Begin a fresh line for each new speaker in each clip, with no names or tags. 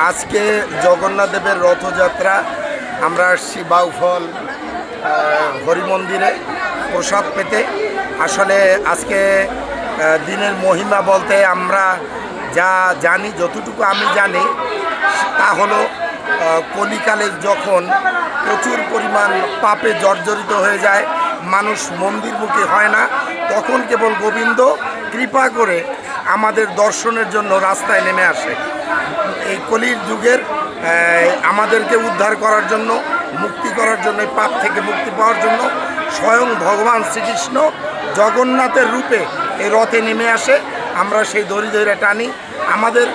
আজকে জগন্নাথ দেবের রথযাত্রা। আমরা আসছি বাউফল হরি মন্দিরে প্রসাদ পেতে। আসলে আজকে দিনের মহিমা বলতে আমরা যা জানি, যতটুকু আমি জানি তা হলো কলিকালে যখন প্রচুর পরিমাণ পাপে জর্জরিত হয়ে যায়, মানুষ মন্দিরমুখী হয় না, তখন কেবল গোবিন্দ কৃপা করে আমাদের দর্শনের জন্য রাস্তায় নেমে আসে। এই কলির যুগের আমাদেরকে উদ্ধার করার জন্য, মুক্তি করার জন্য, পাপ থেকে মুক্তি পাওয়ার জন্য স্বয়ং ভগবান শ্রীকৃষ্ণ জগন্নাথের রূপে এই রথে নেমে আসে। আমরা সেই দড়ি ধরে টানি। আমাদের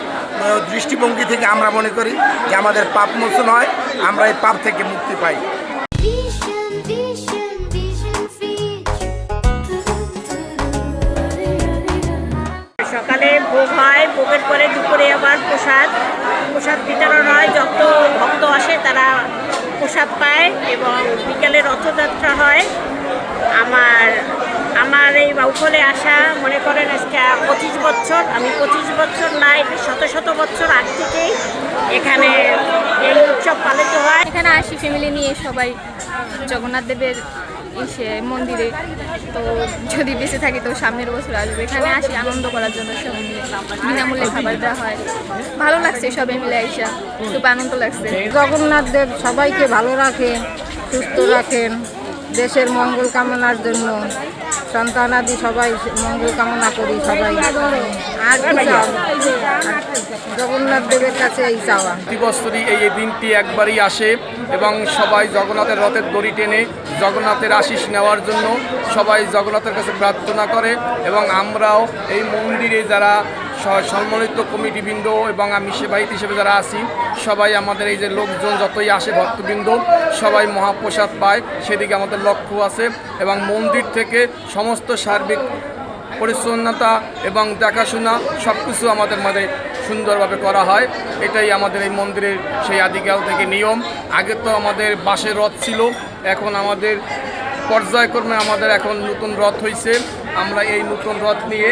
দৃষ্টিভঙ্গি থেকে আমরা মনে করি যে আমাদের পাপ মোচন হয়, আমরা এই পাপ থেকে মুক্তি পাই।
সকালে ভোগ হয়, ভোগের পরে দুপুরে আবার প্রসাদ বিতরণ হয়। যত ভক্ত আসে তারা প্রসাদ পায় এবং বিকালে রথযাত্রা হয়। আমার এই বাউফলে আসা মনে করেন আজকে 25 বছর। আমি 25 বছর না, এটা শত বছর আগ থেকেই এখানে এই উৎসব পালিত হয়।
এখানে আসি ফ্যামিলি নিয়ে সবাই জগন্নাথ দেবের মন্দিরে। তো যদি বেঁচে থাকি তো সামনের বছর আসবে। এখানে আসি আনন্দ করার জন্য, সবাই মিলে বিনামূল্যে খাবার দেওয়া হয়। ভালো লাগছে, সবাই মিলে আইসা খুব আনন্দ লাগছে।
জগন্নাথ দেব সবাইকে ভালো রাখেন, সুস্থ রাখেন, দেশের মঙ্গল কামনার জন্য সন্তানাদি সবাই মঙ্গল কামনা করি সবাই। আর জগন্নাথ দেবের কাছে এই চাওয়া।
প্রতি বছরই এই দিনটি একবারই আসে এবং সবাই জগন্নাথের রথের দড়ি টেনে জগন্নাথের আশীষ নেওয়ার জন্য সবাই জগন্নাথের কাছে প্রার্থনা করে। এবং আমরাও এই মন্দিরে যারা সম্মানিত কমিটিবৃন্দ এবং আমি সেবায়িত হিসেবে যারা আছি, সবাই আমাদের এই যে লোকজন যতই আসে ভক্তবৃন্দ সবাই মহাপ্রসাদ পায়, সেদিকে আমাদের লক্ষ্য আছে। এবং মন্দির থেকে সমস্ত সার্বিক পরিচ্ছন্নতা এবং দেখাশোনা সব কিছু আমাদের মধ্যে সুন্দরভাবে করা হয়। এটাই আমাদের এই মন্দিরের সেই আদিকাল থেকে নিয়ম। আগে তো আমাদের বাঁশের রথ ছিল, এখন আমাদের পর্যায়ক্রমে আমাদের এখন নতুন রথ হয়েছে। আমরা এই নতুন রথ নিয়ে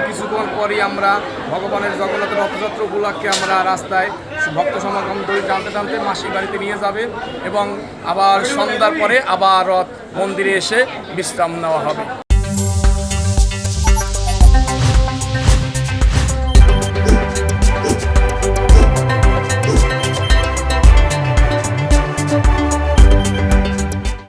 কিছুক্ষণ পরই আমরা ভগবানের জগন্নাথের রথযাত্রা উপলক্ষে আমরা রাস্তায় ভক্ত সমাগম দড়ি টানতে মাসির বাড়িতে নিয়ে যাবে এবং আবার সন্ধ্যার পরে আবার রথ মন্দিরে এসে বিশ্রাম নেওয়া হবে।